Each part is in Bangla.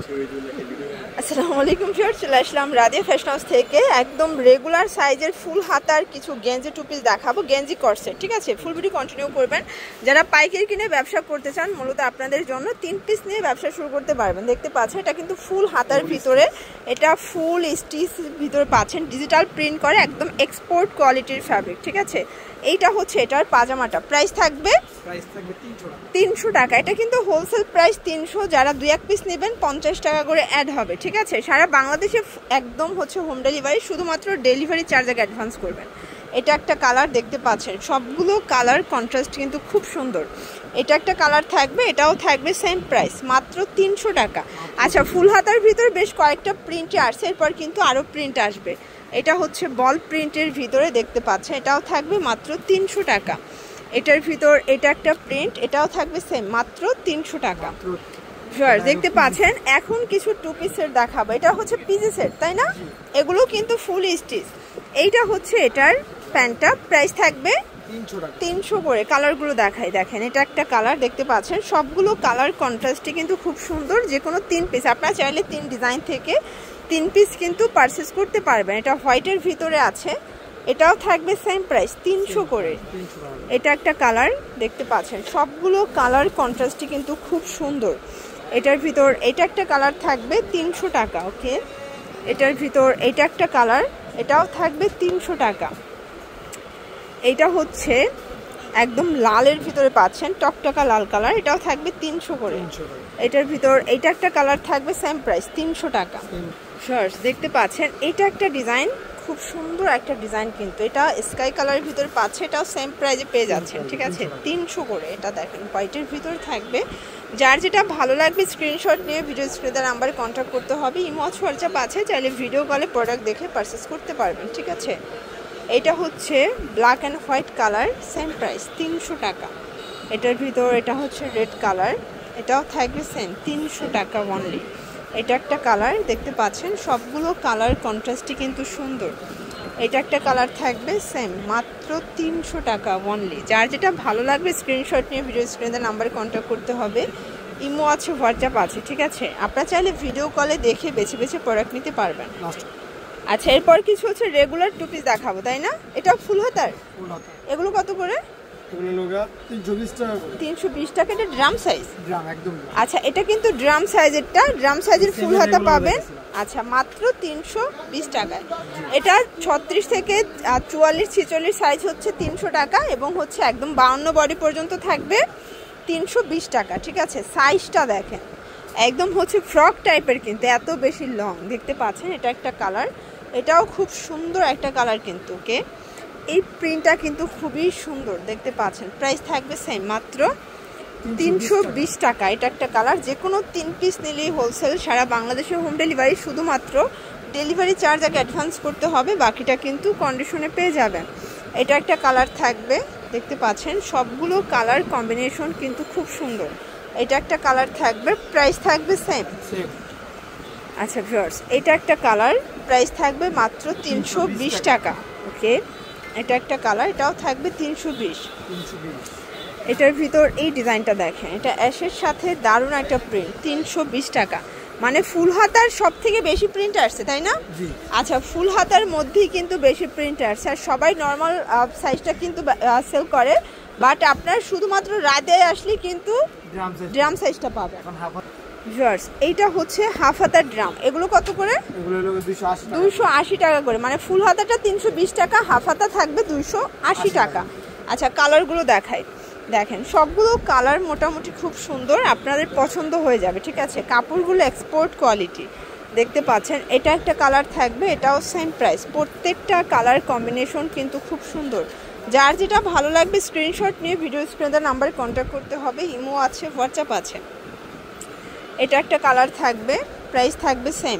আসসালামু আলাইকুম ভিউয়ার্স, চলে আসলাম রাদিয়া ফ্যাশন হাউস থেকে। একদম রেগুলার সাইজের ফুল হাতার কিছু গেঞ্জি টু পিস দেখাবো, গেঞ্জি কর্সেট। ঠিক আছে, ফুল ভিডিও কন্টিনিউ করবেন। যারা পাইকারি কিনে ব্যবসা করতে চান, মূলত আপনাদের জন্য 3 পিস নিয়ে ব্যবসা শুরু করতে পারবেন। দেখতে পাচ্ছেন এটা কিন্তু ফুল হাতার ভিতরে, এটা ফুল স্টিচ ভিতরে পাচ্ছেন, ডিজিটাল প্রিন্ট করে, একদম এক্সপোর্ট কোয়ালিটির ফ্যাব্রিক। ঠিক আছে, এইটা হচ্ছে এটার পাজামাটা। প্রাইস থাকবে 300 টাকা। এটা কিন্তু হোলসেল প্রাইস 300, যারা 2-1 পিস নেবেন 50 টাকা করে অ্যাড হবে। ঠিক আছে, সারা বাংলাদেশে একদম হচ্ছে হোম ডেলিভারি, শুধুমাত্র ডেলিভারি চার্জ আগে অ্যাডভান্স করবেন। এটা একটা কালার দেখতে পাচ্ছেন, সবগুলো কালার কন্ট্রাস্ট কিন্তু খুব সুন্দর। এটা একটা কালার থাকবে, এটাও থাকবে সেম প্রাইস, মাত্র 300 টাকা। আচ্ছা, ফুল হাতার ভিতর বেশ কয়েকটা প্রিন্টে আসছে, এরপর কিন্তু আরও প্রিন্ট আসবে। এটা হচ্ছে বল প্রিন্টের ভিতরে দেখতে পাচ্ছেন, এটাও থাকবে মাত্র 300 টাকা। এটার ভিতর এটা একটা প্রিন্ট, এটাও থাকবে সেম, মাত্র 300 টাকা। দেখতে পাচ্ছেন এখন কিছু টু পিসের দেখাবো। এটা হচ্ছে পিজি সেট, তাই না? এগুলো কিন্তু ফুল স্টিচ। এইটা হচ্ছে এটার প্যান্টটা, প্রাইস থাকবে 300 করে। কালারগুলো দেখাই, দেখেন এটা একটা কালার দেখতে পাচ্ছেন, সবগুলো কালার কন্ট্রাস্টে কিন্তু খুব সুন্দর। যে কোনো 3 পিস আপনারা চাইলে 3 ডিজাইন থেকে 3 পিস কিন্তু পারচেস করতে পারবেন। এটা হোয়াইটের ভিতরে আছে, এটাও থাকবে সেম প্রাইস 300 করে। এটা একটা কালার দেখতে পাচ্ছেন, সবগুলো কালার কন্ট্রাস্টে কিন্তু খুব সুন্দর। এটার ভিতর এটা একটা কালার থাকবে 300 টাকা। ওকে, এটার ভিতর এটা একটা কালার, এটাও থাকবে 300 টাকা। এটা হচ্ছে একদম লালের ভিতরে পাচ্ছেন, টকটকা লাল কালার, এটাও থাকবে 300 করে। এটার ভিতর এটা একটা কালার থাকবে সেম প্রাইস 300 টাকা। শর্টস দেখতে পাচ্ছেন, এটা একটা ডিজাইন, খুব সুন্দর একটা ডিজাইন, কিন্তু এটা স্কাই কালারের ভিতরে পাচ্ছে, এটাও সেম প্রাইজে পেয়ে যাচ্ছেন। ঠিক আছে, 300 করে। এটা দেখেন হোয়াইটের ভিতরে থাকবে। যার যেটা ভালো লাগবে স্ক্রিনশট নিয়ে ভিডিও স্ক্রিনে নাম্বারে কন্ট্যাক্ট করতে হবে। ইমো হোয়াটসঅ্যাপ আছে, চাইলে ভিডিও কলে প্রোডাক্ট দেখে পারচেস করতে পারবেন। ঠিক আছে, এটা হচ্ছে black and white colour, same price 300 টাকা। এটার ভিতর এটা হচ্ছে রেড কালার, এটাও থাকবে সেম 300 টাকা অনলি। এটা একটা কালার দেখতে পাচ্ছেন, সবগুলো কালার কন্ট্রাস্টই কিন্তু সুন্দর। এটা একটা কালার থাকবে সেম, মাত্র 300 টাকা অনলি। যার যেটা ভালো লাগবে স্ক্রিনশট নিয়ে ভিডিও স্ক্রিনে নাম্বারে কন্ট্যাক্ট করতে হবে। ইমো আছে, হোয়াটসঅ্যাপ আছে। ঠিক আছে, আপনারা চাইলে ভিডিও কলে দেখে বেছে বেছে প্রোডাক্ট নিতে পারবেন। আচ্ছা, এরপর কিছু হচ্ছে রেগুলার টু পিস দেখাবো, তাই না? এটা ফুল হাতার, এগুলো কত করে? 320 টাকা। এটা ড্রাম সাইজ, আচ্ছা এটা কিন্তু ড্রাম সাইজেরটা, ড্রাম সাইজের ফুল হাতা পাবেন। আচ্ছা, মাত্র 320 টাকায়। এটা 36 থেকে 44-46 সাইজ হচ্ছে 300 টাকা, এবং হচ্ছে একদম 52 বডি পর্যন্ত থাকবে 320 টাকা। ঠিক আছে, সাইজটা দেখেন, একদম হচ্ছে ফ্রক টাইপের, কিন্তু এত বেশি লং দেখতে পাচ্ছেন। এটা একটা কালার, এটাও খুব সুন্দর একটা কালার কিন্তু। ওকে, এই প্রিন্টটা কিন্তু খুবই সুন্দর দেখতে পাচ্ছেন। প্রাইস থাকবে সেম, মাত্র 320 টাকা। এটা একটা কালার, যে কোনো 3 পিস নিলেই হোলসেল, সারা বাংলাদেশে হোম ডেলিভারি, শুধুমাত্র ডেলিভারি চার্জ আগে অ্যাডভান্স করতে হবে, বাকিটা কিন্তু কন্ডিশনে পেয়ে যাবেন। এটা একটা কালার থাকবে দেখতে পাচ্ছেন, সবগুলো কালার কম্বিনেশন কিন্তু খুব সুন্দর। এটা একটা কালার থাকবে, প্রাইস থাকবে সেম। আচ্ছা ভিউয়ার্স, এটা একটা কালার, প্রাইস থাকবে মাত্র 320 টাকা। ওকে, এটা একটা কালার, এটাও থাকবে 320। এটার ভিতর এই ডিজাইনটা দেখেন, এটা অ্যাশের সাথে দারুণ একটা প্রিন্ট, 320 টাকা। মানে ফুল হাতার সব থেকে বেশি প্রিন্ট আসছে, তাই না? আচ্ছা, ফুল হাতার মধ্যেই কিন্তু বেশি প্রিন্ট আসছে, আর সবাই নর্মাল সাইজটা কিন্তু সেল করে, বাট আপনার শুধুমাত্র রাদিয়ায় আসলে কিন্তু ড্রাম সাইজটা পাবেন। এইটা হচ্ছে হাফ হাতার ড্রাম, এগুলো কত করে? 280 টাকা করে। মানে ফুল হাতাটা 320 টাকা, হাফ হাতা থাকবে 280 টাকা। আচ্ছা, কালারগুলো দেখাই, দেখেন সবগুলো কালার মোটামুটি খুব সুন্দর, আপনাদের পছন্দ হয়ে যাবে। ঠিক আছে, কাপড়গুলো এক্সপোর্ট কোয়ালিটি দেখতে পাচ্ছেন। এটা একটা কালার থাকবে, এটাও সেম প্রাইস। প্রত্যেকটা কালার কম্বিনেশন কিন্তু খুব সুন্দর। যার যেটা ভালো লাগবে স্ক্রিনশট নিয়ে ভিডিও স্ক্রিনে নাম্বারে কন্ট্যাক্ট করতে হবে। ইমো আছে, হোয়াটসঅ্যাপ আছে। এটা একটা কালার থাকবে, প্রাইস থাকবে সেম।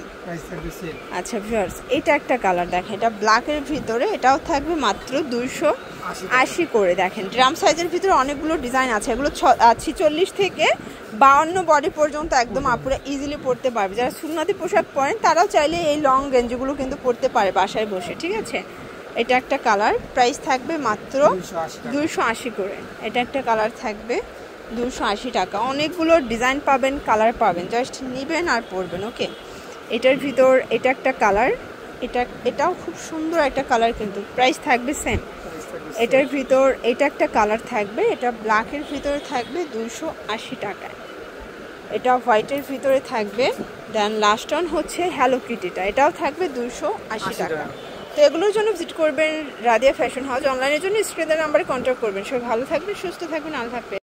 আচ্ছা ভিউয়ার্স, এটা একটা কালার দেখেন, এটা ব্ল্যাকের ভিতরে, এটাও থাকবে মাত্র 280 করে। দেখেন ড্রাম সাইজের ভিতরে অনেকগুলো ডিজাইন আছে, এগুলো 46 থেকে 52 বডি পর্যন্ত একদম আপুরা ইজিলি পরতে পারবে। যারা সুন্নতি পোশাক পরেন তারাও চাইলে এই লং গেঞ্জিগুলো কিন্তু পরতে পারে বাসায় বসে। ঠিক আছে, এটা একটা কালার, প্রাইস থাকবে মাত্র 280 করে। এটা একটা কালার থাকবে, 280 টাকা। অনেকগুলো ডিজাইন পাবেন, কালার পাবেন, জাস্ট নেবেন আর পরবেন। ওকে, এটার ভিতর এটা একটা কালার, এটাও খুব সুন্দর একটা কালার, কিন্তু প্রাইস থাকবে সেম। এটার ভিতর এটা একটা কালার থাকবে, এটা ব্ল্যাকের ভিতরে থাকবে 280 টাকায়। এটা হোয়াইটের ভিতরে থাকবে। দেন লাস্ট অন হচ্ছে হ্যালো কিটিটা, এটাও থাকবে 280 টাকা। তো এগুলোর জন্য ভিজিট করবেন রাদিয়া ফ্যাশন হাউস। অনলাইনের জন্য স্ক্রিনের নাম্বারে কন্ট্যাক্ট করবেন। সবাই ভালো থাকবেন, সুস্থ থাকবেন, আল্লাহ হাফেজ।